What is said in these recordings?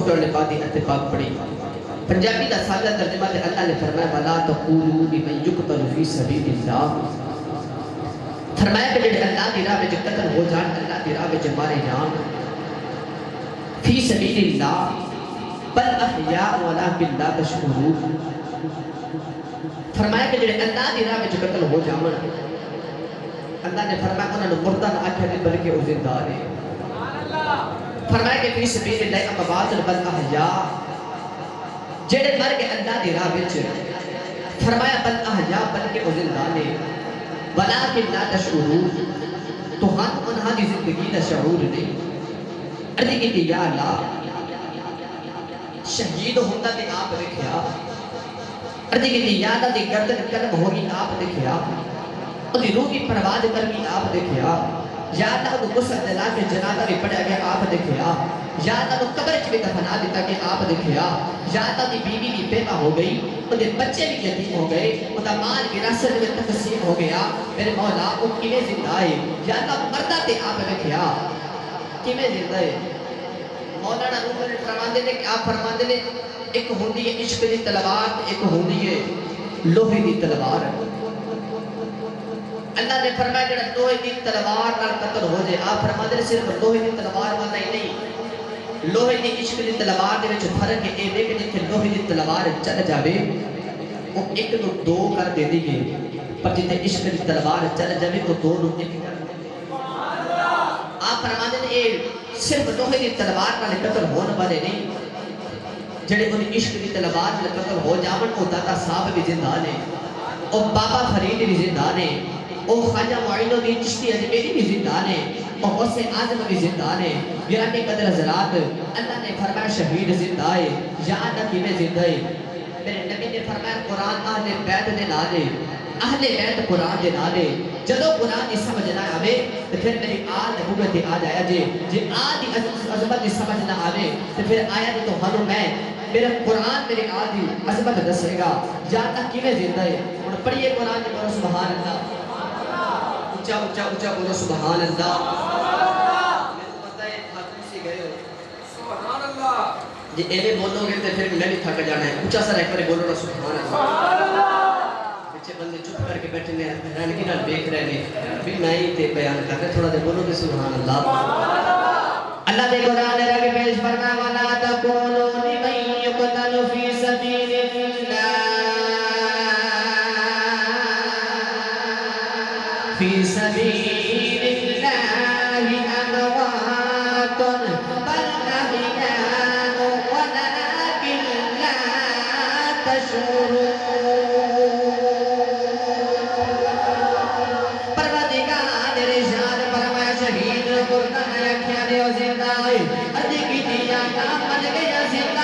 پڑھنے بعد اتفاق پڑھی پنجابی کا سادہ ترجمہ تے اللہ نے فرمایا وَلَا تَقُولُوا لِمَن يُقْتَلُ فِي سَبِيلِ اللَّهِ فرمایا کہ جڑے اللہ دی راہ وچ قتل ہو جان اللہ دی راہ وچ مارے جان فی سبیل اللہ بل احیاء ولکن لا تشعرون فرمایا کہ جڑے اللہ دی راہ وچ قتل ہو جاون اللہ نے فرمایا انہاں نوں مردہ نہ آکھیا نہیں بلکہ وہ زندہ نے فرمایا کہ فی سبیل اللہ اموات بل احیاء جڑے مر گئے اللہ دی راہ وچ فرمایا بل احیاء بلکہ وہ زندہ نے ولکن لا تشعرون تو ہم انہاں دی زندگی دا شعور نہیں عرض کی یا اللہ شہید ہوتا تے آپ دیکھیا عرض کی یا اللہ دی گردن قلم ہوگی آپ دیکھیا اور دی روح کی پرواز کرنی آپ دیکھیا یا اللہ کو غسل دلا کے جنازہ بھی پڑھا گیا آپ دیکھیا یا اللہ کو قبر چ بھی دفنا دیتا کہ آپ دیکھیا یا اللہ دی بیوی بھی بیوہ ہو گئی اور دے بچے بھی یتیم ہو گئے اور دا مال وراثت میں تقسیم ہو گیا میرے مولا وہ کیویں زندہ ہے یا اللہ مردہ تے آپ دیکھیا کیویں زندہ ہے مولانا روح نے فرماندے نے کہ آپ فرماندے نے ایک ہوندی ہے عشق دی تلوار ایک ہوندی ہے لوہے دی تلوار اللہ نے فرمایا جڑا لوہے دی تلوار نال قتل ہو جائے آپ فرماندے نے صرف لوہے دی تلوار والا ہی نہیں لوہے دی عشق دی تلوار دے وچ فرق ہے اے کہ جتھے لوہے دی تلوار چل جاوے وہ ایک نو دو کر دے دی ہے پر جتھے عشق دی تلوار چل جاوے وہ دو نو ایک کر دے آپ فرماندے نے اے صرف لوہے دی تلوار نال قتل ہون والے نہیں جڑے ان عشق دی تلوار نال قتل ہو جاون او داتا صاحب بھی زندہ نے او بابا فرید بھی زندہ نے او خواجہ معین الدین چشتی اجمیری بھی زندہ نے او غوث اعظم بھی زندہ نے گرامی قدر حضرات اللہ نے فرمایا شہید زندہ ہے یا اللہ کی میں زندہ ہے میرے نبی نے فرمایا قرآن اہل بیت دے نالے اہل بیت قرآن دے نالے جدو قرآن دی سمجھ نہ آوے تو پھر میری آل نبوت آ جایا جی آل دی عظمت دی سمجھ نہ آوے تو پھر آیا تو ہنو میں میرا قرآن میرے آل دی عظمت دسے گا یا اللہ کی میں زندہ ہے اور پڑھئے قرآن دی بولو سبحان اللہ اچھا اچھا اچھا بولو سبحان اللہ جی ایوے بولو گے تو پھر میں بھی تھک جانا ہے اچھا سر ایک بار بولو نا سبحان اللہ بچے بندے چپ کر کے بیٹھے میں رنگی نال دیکھ رہے ہیں بھی میں ہی تے بیان کر رہے تھوڑا دے بولو گے سبحان اللہ اللہ دے قرآن رنگ پیش فرمایا وَلَا تَقُولُوا لِمَن يُقْتَلُ فِي سَبِيلِ اللَّهِ فِي سَبِيلِ اللَّهِ أَمْوَاتٌ بَلْ أَحْيَاءٌ وَلَكِنْ لَا تَشْعُرُونَ پروردگار ارشاد فرمایا شہید مردہ نہ رکھیا دے زندہ ہے ادھی کی دیا کام بن گیا زندہ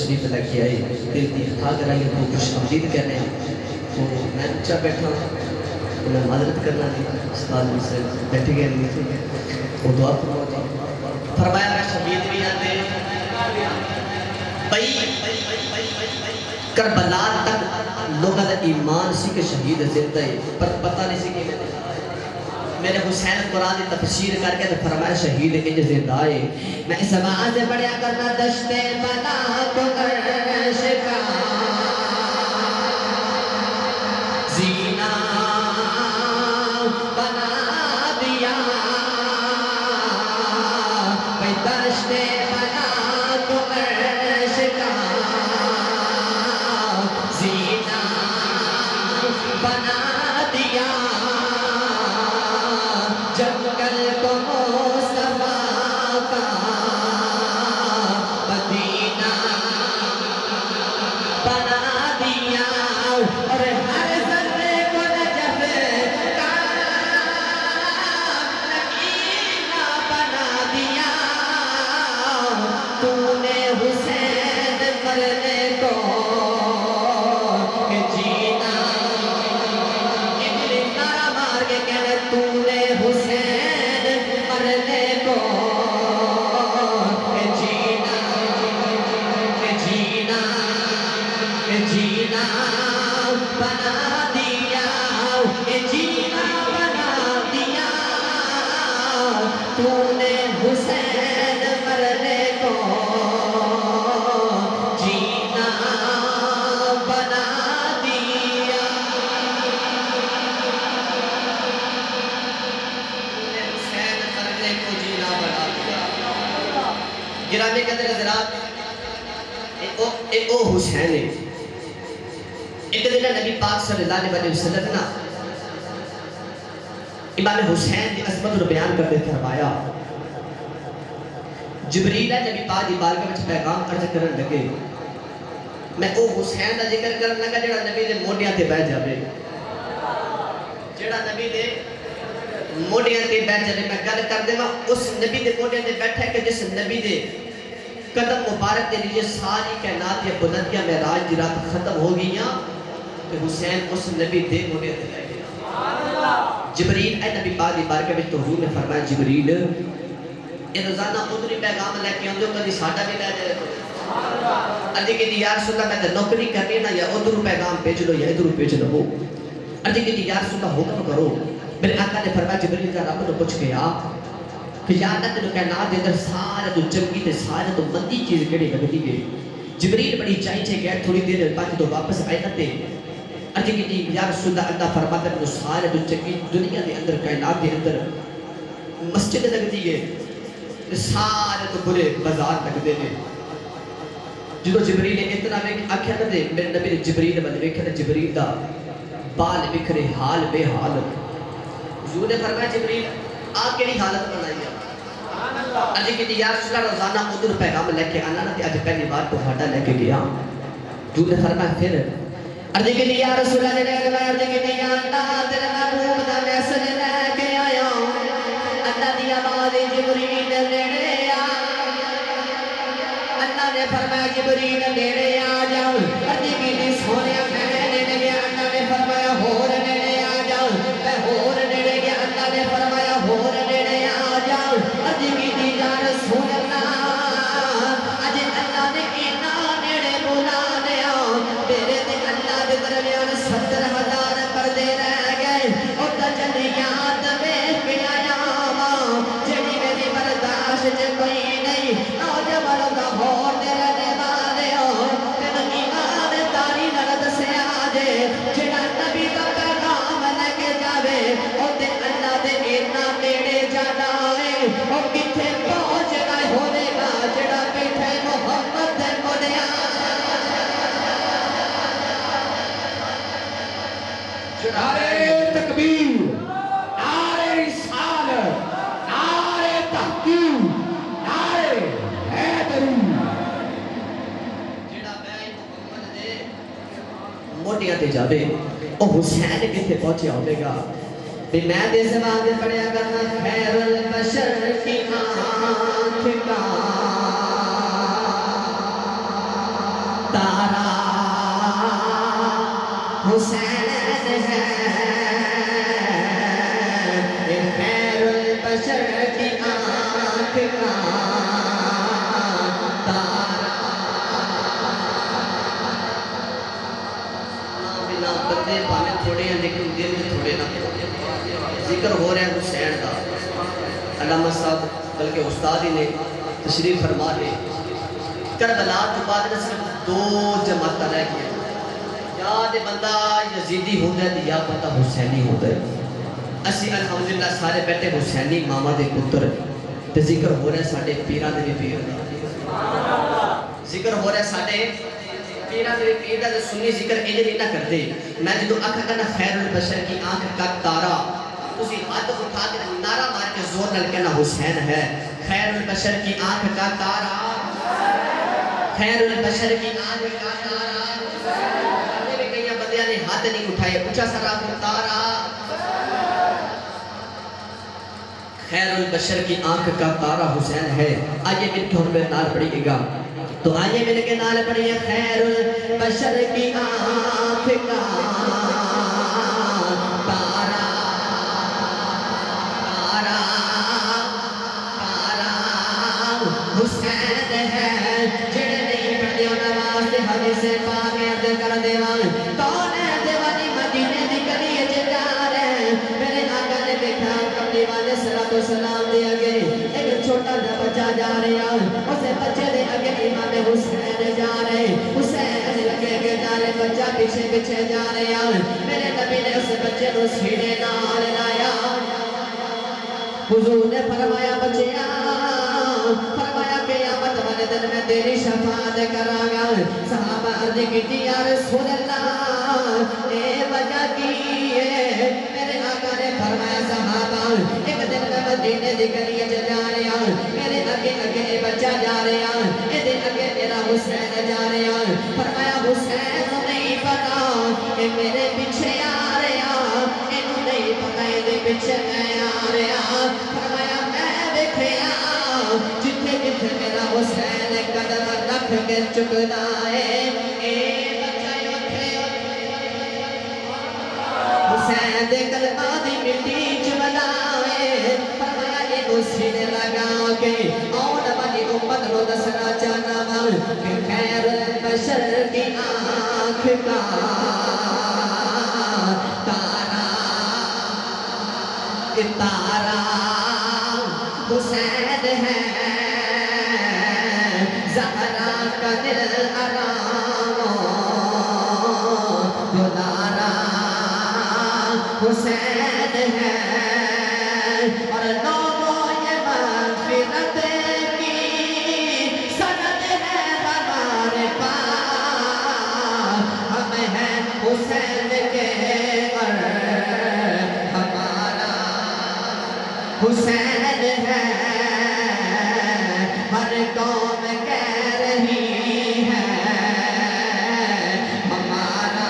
تشریف لے کے آئے دل کی ہا کرائی تو خوش آمدید کہنے ہیں تو میں اچھا بیٹھا تو میں معذرت کرنا تھی استاد جی سے بیٹھے گئے نیچے وہ دعا فرمایا میں شہید بھی آتے بھائی کربلا تک لوگوں کا ایمان سی کہ شہید زندہ ہے پر پتہ نہیں سی کہ میرے حسین قرآن کی تفسیر کر کے فرمایا شہید انج زندہ ہے میں اس زمان سے پڑھیا کرنا دشت بنا کو عرش کا زینہ بنا دیا میں دشت بنا کو عرش کا زینہ بنا دیا جنگل کو مصطفیٰ کا مدینہ بنا دیا اور ہر ذرے کو نجف کا مدینہ بنا دیا تو نے حسین مرنے کو کہ جینا ایک نعرہ مار کے کہنے تو نے حسین مرنے کو کہ جینا بنا دیا جینا بنا دیا تو نے حسین مرنے کو جینا بنا دیا حسین مرنے کو جینا بنا دیا گرامی قدر حضرات او حسین ہے ایک دن نبی پاک صلی اللہ علیہ وسلم نا امام حسین کی عظمت کو بیان کرتے فرمایا جبریل نبی پاک دی بارگاہ وچ پیغام عرض کرن لگے میں او حسین دا ذکر کرن لگا جڑا نبی دے موڈیاں تے بیٹھ جاوے جڑا نبی دے موڈیاں تے بیٹھ جاوے میں گل کر دیواں اس نبی دے موڈیاں تے بیٹھا کہ جس نبی دے قدم مبارک دے لیجئے ساری کائنات یا بلندیاں معراج دی رات ختم ہو گئیاں کہ حسین اس نبی دے موڈیاں تے لے گیا جبریل اے نبی پاک دی بارگاہ وچ تو حضور نے فرمایا جبریل یہ روزانہ ادھر ہی پیغام لے کے آندے ہو کدی ساڈا بھی لے جائے ادھی کہ یا رسول اللہ میں تے نوکری کرنی نا یا ادھر پیغام بھیج لو یا ادھر بھیج لو ادھی کہ یا رسول اللہ حکم کرو میرے آقا نے فرمایا جبریل کا رب نے پوچھ کے آ کہ یا اللہ تینوں کائنات دے اندر سارے تو چنگی تے سارے تو مندی چیز کیڑی لگدی ہے جبریل بڑی چاہیے گیا تھوڑی دیر بعد تو واپس آئے تے ارجی کی یا رسول اللہ اللہ فرماتا ہے سارے تو چنگی دنیا دے اندر کائنات دے اندر مسجد لگدی ہے سارے تو برے بازار لگدے نے جدو جبریل نے اتنا میں آکھیا نہ دے میرے نبی نے جبریل بندے ویکھیا تے جبریل دا بال بکھرے حال بے حال حضور نے فرمایا جبریل آ کیڑی حالت بنائی ہے ارجی کی یا رسول اللہ روزانہ ادھر پیغام لے کے آنا نا تے اج پہلی بار تہاڈا لے کے گیا حضور نے فرمایا پھر ارجی کی یا رسول اللہ نے فرمایا ارجی کی یا اللہ تیرے محبوب دا میسج لے کے آیا اللہ دی آواز جبریل نیڑے آ اللہ نے فرمایا جبریل نیڑے آ جاؤ ارجی کی سونیا کہنے لگے اللہ نے فرمایا ہور نیڑے آ جاؤ میں ہور نیڑے گیا اللہ نے فرمایا ہور نیڑے آ جاؤ ارجی کی یا رسول اللہ اج اللہ نے اینا نیڑے بلا لیا میرے تے اللہ دے درمیان 70,000 پردے رہ گئے اور تجلیات ویکھ کے آیا واں جڑی میری برداشت کوئی نہیں نوجوان دا ہور دے رہنے والے ہو تینوں ایمانداری نال دسیا جے جڑا نبی دا پیغام لے کے جاوے او تے اللہ دے اینا نیڑے جانا ہے او کتھے پہنچنا ہوے گا جڑا بیٹھے محمد دے موڈیاں نعرے تکبیر نعرے رسالت نعرے تحقیق نعرے حیدری جڑا بے محمد دے موڈیاں تے جاوے او حسین کتے پہنچیا ہوے گا تے میں دے زبان دے پڑھیا کرنا خیر البشر کی آنکھ کا حسین ہے یہ خیر البشر کی آنکھ کا تارا بنا بندے پانے تھوڑے ہیں لیکن دل میں تھوڑے نہ ذکر ہو رہا ہے حسین کا علامہ صاحب بلکہ استاد ہی نے تشریف فرما لے کربلا تو بعد میں صرف 2 جماعتیں رہ گیا یا دے بندہ یزیدی ہوتا ہے یا بندہ حسینی ہوتا ہے اسی الحمدللہ سارے بیٹھے حسینی ماما دے پتر تے ذکر ہو رہا ہے ساڑھے پیرہ دے پیر دا ذکر ہو رہا ہے ساڑھے پیرہ دے پیر دا سنی ذکر ایجے نہیں نہ کرتے میں جدو اکھا کرنا خیر البشر کی آنکھ کا تارا اسی ہاتھ اٹھا کے نعرہ مار کے زور نل کہنا حسین ہے خیر البشر کی آنکھ کا تارا خیر البشر کی آنکھ کا تارا ہمیں بھی کئی بندیاں نے ہاتھ نہیں اٹھائے اچھا سرا تارا خیر البشر کی آنکھ کا تارا حسین ہے آئیے مل کے ہم میں نال پڑھئے گا تو آئیے مل کے نال پڑھئے خیر البشر کی آنکھ کا تارا حسین ہے جڑے نہیں پڑھتے ہو نماز دے حدیث پاک عرض کر دیوان کون ہے دیوانی مدینے دی گلی وچ جا رہے میرے آقا نے دیکھا کملی والے صلوات و سلام دے اگے ایک چھوٹا سا بچہ جا رہا اسے بچے دے اگے امام حسین جا رہے حسین لگے کے جا رہے بچہ پیچھے پیچھے جا رہا میرے نبی نے اس بچے کو سینے نال لایا حضور نے فرمایا بچیا فرمایا قیامت والے دن میں تیری شفاعت کروں گا صحابہ عرض کی یا رسول اللہ اے وجہ کی ہے میرے آقا نے فرمایا صحابہ ایک دن میں مدینے دی گلی وچ جا رہا میرے اگے اگے بچہ جا رہا اے دے اگے میرا حسین جا رہا فرمایا حسین نہیں پتا اے میرے پیچھے آ رہا اینوں نہیں پتا اے دے پیچھے میں آ رہا فرمایا میں دیکھیا جتھے جتھے میرا حسین قدم رکھ کے چکنا ہے اے بچہ اٹھے حسین دے قلباں دی مٹی چملائے فرمایا یہ سینے لگا کے آن والی امت کو دسنا چاہنا وا کہ خیر البشر کی آنکھ کا تارا تارا حسین ہے زہرا کا دل آرام دلارا حسین ہے اور لوگوں یہ مغفرت کی سند ہے ہمارے پاس ہم ہیں حسین کے اور ہمارا حسین ہے ہر قوم کہہ رہی ہے ہمارا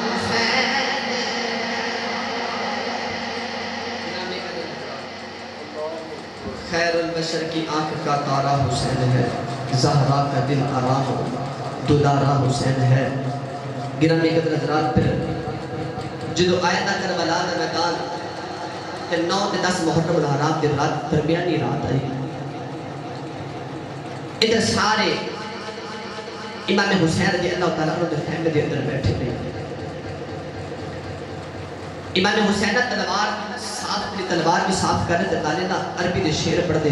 حسین خیر البشر کی آنکھ کا تارا حسین ہے زہرا کا دل آرام دلارا حسین ہے گرامی قدر حضرات پھر جدو آیتہ کربلا دا میدان کہ 9 تے 10 محرم الحرام دی رات درمیانی رات آئی ادھر سارے امام حسین رضی اللہ تعالیٰ عنہ دے خیمے دے اندر بیٹھے رہے امام حسین تلوار صاف اپنی تلوار بھی صاف کرنے تے نالے نا عربی دے شعر پڑھ دے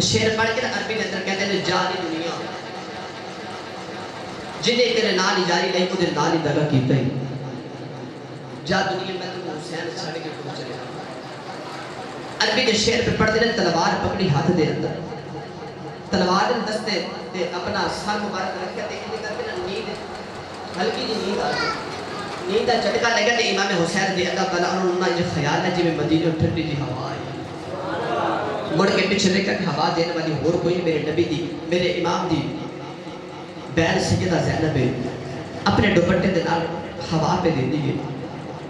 شعر پڑھ کے عربی دے اندر کہتے ہیں جانی دنیا جنہیں تیرے نالی جاری نہیں کو دے نالی دگا کیتا ہی جا دنیا میں تو حسین چھڑ کے پہنچ چلے عربی کے شعر پہ پڑھ دے تلوار پکڑی ہاتھ دے اندر تلوار دستے تے اپنا سر مبارک رکھے تے انہیں کرتے نا نیند ہلکی جی نیند آتی نیند کا جھٹکا لگا تے امام حسین رضی اللہ تعالیٰ عنہ یہ خیال ہے جی میں مدینے میں ٹھنڈی جی ہوا آئی مڑ کے پیچھے دیکھا کہ ہوا دینے والی اور کوئی میرے نبی دی میرے امام دی بیر سیدہ زینب اپنے دوپٹے دے نال ہوا پہ دے دیئے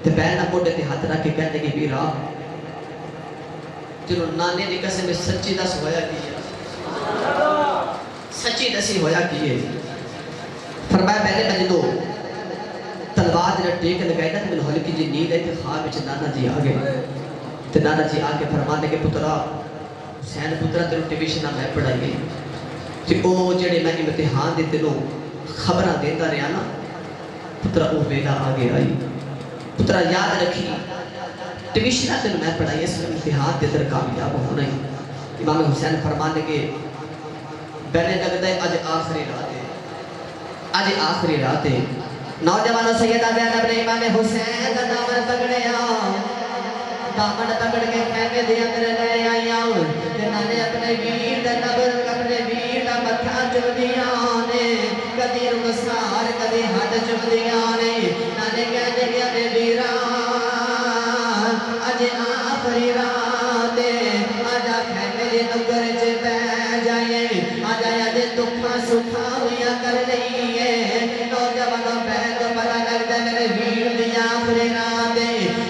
تے بیر نہ موڑے تے ہاتھ رکھ کے کہنے کی بیرا جنہوں نانے دی قسم میں سچی دس ہویا کیے سچی دسی ہویا کیے فرمایا میں نے جدو تلوار جب ٹیک لگائی نا تو میں ہلکی جی نیند ہے کہ خواب وچ نانا جی آ گئے تو نانا جی آ کے فرمانے کہ پترا حسین پترا تینوں ٹیوشن میں پڑھائی گئی کہ وہ جڑے میں امتحان دے تینوں خبراں دیتا رہا نا پترا وہ ویلا آگے آئی پترا یاد رکھی ٹیوشن تینوں میں پڑھائی اس امتحان دے در کامیاب ہونا ہی امام حسین فرمانے کے پہلے لگتا ہے آج آخری رات ہے آج آخری رات ہے نوجوانوں سیدہ زینب نے امام حسین کا دامن پکڑیا دامن پکڑ کے خیمے دے اندر لے آیا تے نانے اپنے ویر دا نبر اپنے ویر دا متھا چم دیا نے کدی رخسار کدی ہاتھ چم دیا نے نانے کہنے گیا نے ویرا اج آخری رات آجا خیمے دے نگر چ بہ جائے آجا اج دکھاں سکھاں ہویا کر لئیے نوجوانوں بیٹھ پتہ لگتا میرے ویر دی آخری رات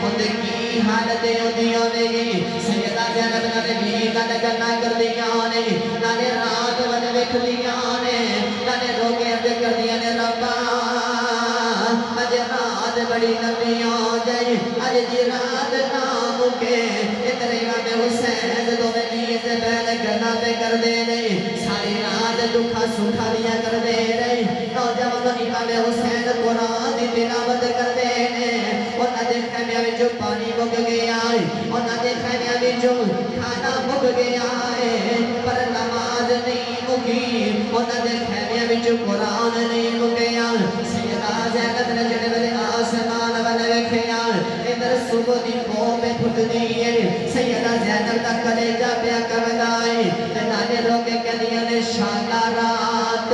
اندے کی حالت ہوندیاں نے سیدہ زینب نے ویر دا نگنا کر دیا نے نانے رات ون ویکھ دیا نے نانے رو کے عرض کر دیا نے ربا اج رات بڑی لمبی ہو جائے اج دی رات نہ مکے اتنے امام حسین دو ولی سے پہلے گنا پہ کر دے رہے ساری رات دکھا سکھا دیا کر دے رہے نوجوان امام حسین قرآن دی تلاوت کر دے رہے انہاں دے خیمے وچ پانی مک گیا انہاں دے خیمے وچ کھانا مک گیا پر نماز نہیں مکی انہاں دے خیمے وچ قرآن نہیں مکیا سیدہ زینب نے جڑے ویلے آسمان ول ویکھیا ادھر صبح دی قوم پھٹ دی ہے سیدہ زینب دا کلیجہ پیا کردا ہے تے نانے رو کے کہندیاں نے شالا رات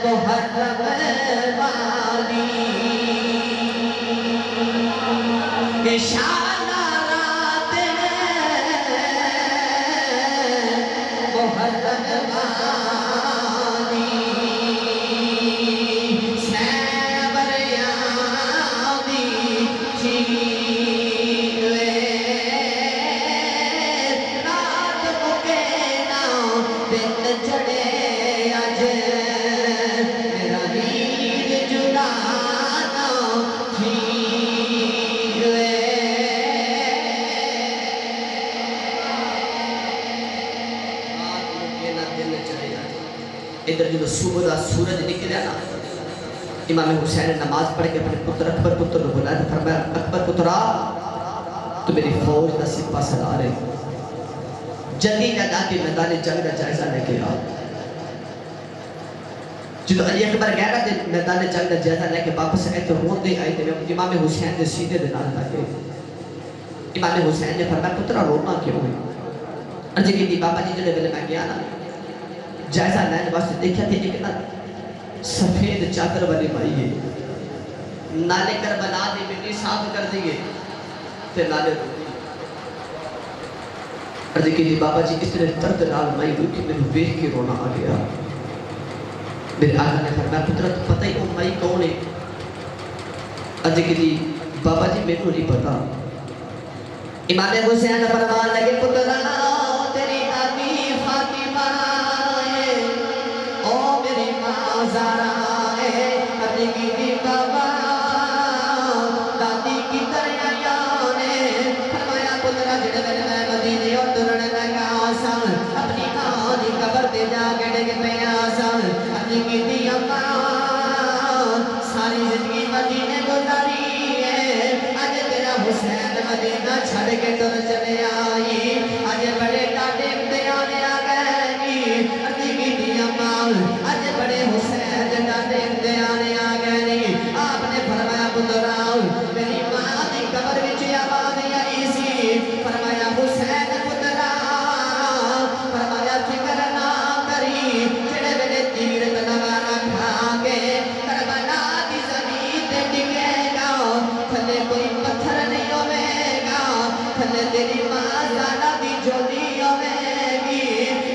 محرم والی شالا رات محرم والی ادھر جو صبح دا سورج نکلیا نا امام حسین نے نماز پڑھ کے اپنے پتر اکبر پتر کو بلایا فرمایا اکبر پترا تو میری فوج دا سپاہ سالار ہے جنگی میدان کے میدان جنگ کا جائزہ لے کے آؤ جدو علی اکبر گیا نا میدان جنگ کا جائزہ لے کے واپس آئے تو روندے آئے تھے امام حسین نے سیدھے دے نال لگے امام حسین نے فرمایا پترا رونا کیوں ہے عرض کی بابا جی جڑے ویلے میں گیا نا جائزہ لین واسطے دیکھا تھے ایک نا سفید چادر والی مائی ہے نالے کر بنا دی مٹی صاف کر دیئے تے نالے رو دی عرض کی بابا جی اس طرح درد نال مائی ہوئی کہ میں ویکھ کے رونا آ گیا میرے آقا نے فرمایا پترا تو پتہ ہی وہ مائی کون ہے عرض کی بابا جی میں نہیں پتا امام حسین فرمان لگے پترا تیری دادی فاطمہ ہے او میری ماں زہرا ہے عرض کی بابا دادی کی طرح نے فرمایا پترا جڑے میں مدینے اور ترن لگا سا اپنی ماں دی قبر تے جا کے ڈگ پیا سا عرض کی اماں ساری زندگی مدینے گزاری ہے اج تیرا حسین مدینہ چھڑ کے تر چلے آئی اج بڑے ٹاٹے امتحان آ گئے عرض کی اماں اج بڑے حسین دے ٹاٹے امتحان آ گئے آپ نے فرمایا پترا میری ماں دی قبر وچ آواز آئی سی فرمایا حسین پترا فرمایا فکر نہ کری جڑے ویلے تیر تلوار کھا کے کربلا دی زمین تے ڈگے گا تھلے کوئی پتھر نہیں ہوے گا تھلے تیری ماں زالا دی جھولی ہوے گی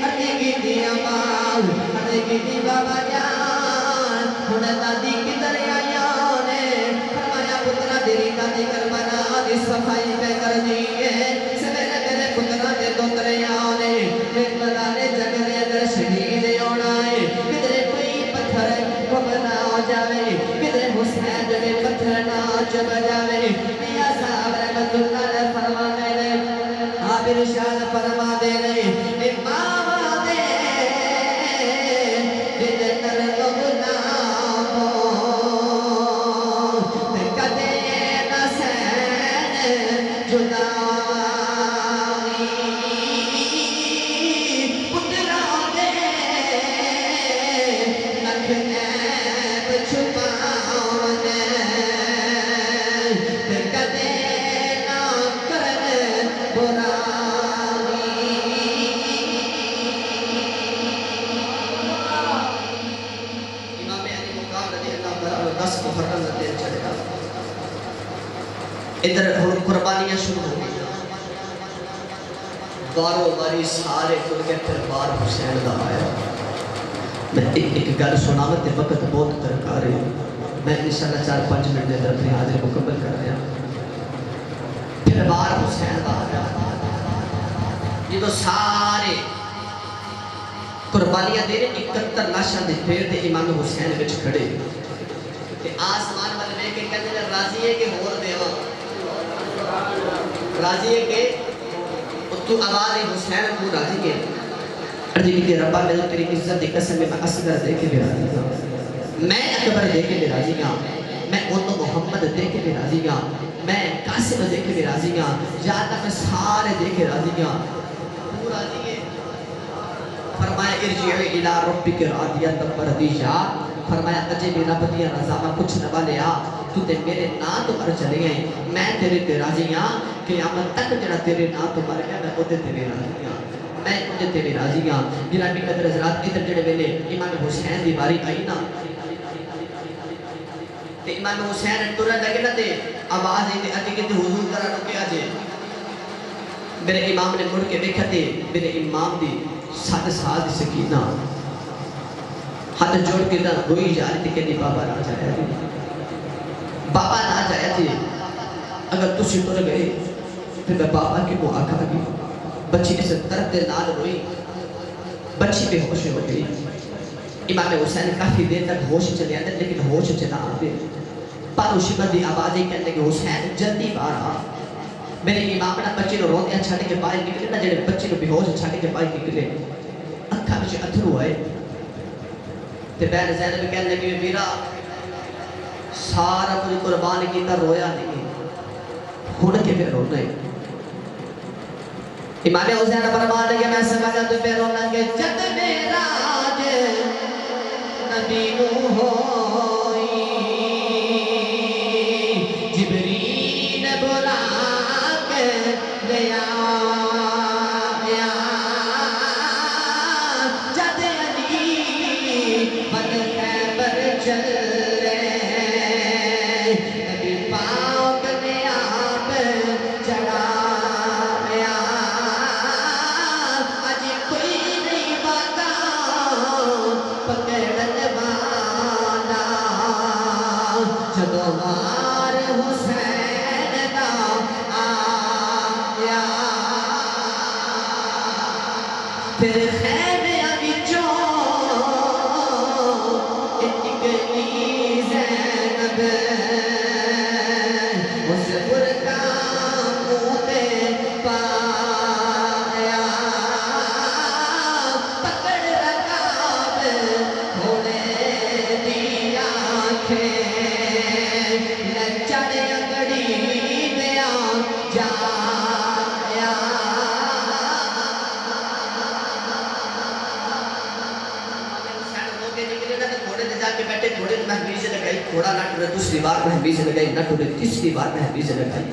عرض کی اماں عرض کی بابا جان ہن دادی کدھر آیا نے فرمایا پترا تیری دادی کربلا دی صفائی پہ کر دی ہے سویرے میرے پترا دے دوترے آنے ایک میدان جنگ دے اندر شہید ہونا ہے کدھر کوئی پتھر ادھر ہن قربانیاں شروع ہو گئی باروں باری سارے کھل کے پھر بار حسین دا آیا میں ایک گل سناواں تے وقت بہت درکار ہے میں انشاءاللہ 4-5 منٹ دے اندر اپنی حاضری مکمل کر رہا پھر بار حسین دا آیا جدو سارے قربانیاں دے رہے 71 لاشاں دے پھر دے امام حسین وچ کھڑے کہ آسمان والے میں کہ کہنے راضی ہے کہ ہور دیواں راضی ہے کہ تو آواز حسین کو راضی کے عرضی کی ربا میں تیری عزت دی قسم میں اصغر دے کے بھی راضی ہوں میں اکبر دے کے بھی راضی ہوں میں اونو محمد دے کے بھی راضی ہوں میں قاسم دے کے بھی راضی ہوں جاتا میں سارے دے کے راضی ہوں تو راضی ہے فرمایا ارجعی الى ربک راضیۃ مرضیہ فرمایا اجے بھی رب دی رضا میں کچھ نہ لیا تو تے میرے نا تو مر چلے گئے میں تیرے تے راضی ہاں قیامت تک جڑا تیرے نا تو مر گیا میں اودے تے راضی ہاں میں اودے تے راضی ہاں جناب قدر حضرات ادھر جڑے ویلے امام حسین دی باری آئی نا تے امام حسین ٹرن لگے نا تے آواز آئی تے کہ حضور ذرا رکیا جے میرے امام نے مڑ کے دیکھا تے میرے امام دی 7 سال دی سکینہ ہاتھ جوڑ کے نہ روئی جا رہی تھی کہ نہیں بابا نہ جایا جی بابا نہ جایا جی اگر تسی ٹر گئے پھر میں بابا کی کو آکھا گی بچی اس درد نال روئی بچی بے ہوش ہو گئی امام حسین کافی دیر تک ہوش چلے آتے لیکن ہوش چلا آتے پارو شبت دی آوازیں کہنے کہ حسین جلدی بار آ میرے امام نے بچی نو روندیاں چھاڑے کے باہر نکلے نا جڑے بچی نو بے ہوش چھاڑے کے باہر نکلے اکھا وچ اتھرو آئے تے بہن زینب کہنے لگی میرا سارا کچھ قربان کیتا رویا نہیں ہن کے پہ رونا ہے امام حسین فرمان لگے میں سمجھا تو پہ رونا کہ جد میرا نبی نو ہوئی جبریل بلا کے لیا جد علی بن خیبر چلے نبی پاک نے آپ چڑھایا اج کوئی نہیں باتا پکڑن والا جدو وار حسین دا آیا پھر خیمے وچوں نکلی زینب اس برکا منہ تے پایا پکڑ رکاب ہونے دی آنکھیں نچڑ اگڑی دیا جایا بیٹھے گھوڑے محبیز لگائی گھوڑا نہ ٹورے دوسری بار محبیز لگائی نہ ٹورے تیسری بار محبیز لگائی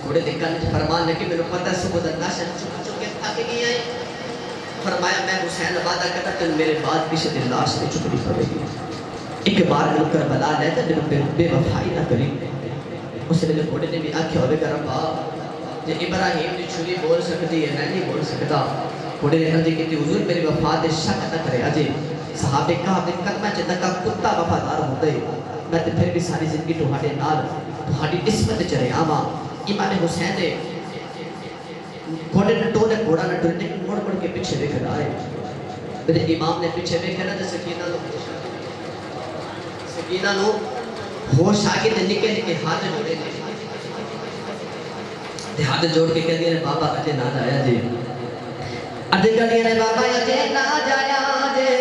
گھوڑے دیکھا نہیں فرمان لگی میرے پتہ سب ناشن چکے چکے تھاکے نہیں آئے فرمایا میں حسین وعدہ کرتا کہ میرے بعد کسی دن لاش نہیں چکنی پڑے گی ایک بار مل کر بلا لیتا میرے بے وفائی نہ کری اس نے گھوڑے نے بھی آنکھیں ہوئے گا ربا جے ابراہیم نے چھری بول سکتی ہے میں نہیں بول سکتا گھوڑے نے عرض کی تھی حضور میری وفا دے شک نہ کرے اجے صحابے کہا کہ کلمہ چندہ کا کتا وفادار ہوتے میں تے پھر بھی ساری زندگی تہاڈے نال تہاڈی نسبت چرے آواں امام حسین نے گھوڑے نے ٹولے گھوڑا نہ ٹولے لیکن مڑ مڑ کے پیچھے دیکھ رہا ہے میرے امام نے پیچھے دیکھا نا تو سکینہ نو ہوش آگے تے نکے نکے ہاتھ جوڑے تے ہاتھ جوڑ کے کہہ دیا بابا اجے نہ جایا جی اجے کہہ دیا بابا اجے نہ جایا جے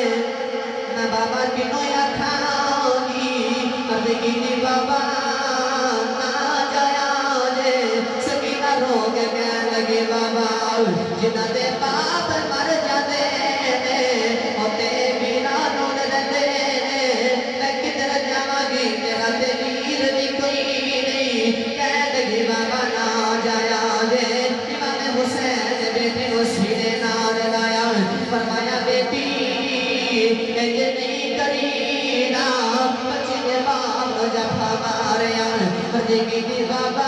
میں بابا کنو یا کھاؤنی اجے کی بابا نہ جایا جے سکینہ رو کے کہنے لگے بابا جنہ دے باپ مر جاتے ہوتے میرا رون رہتے میں کدھر جاواں گی تیرا دلیر بھی کوئی نہیں کہنے لگے بابا نہ جایا جے امام حسین بیٹے کو سینے نال لایا فرمایا بیٹی کہ نہیں کرینا بچے کے باپ جب ہمارے یہاں بچے کی بابا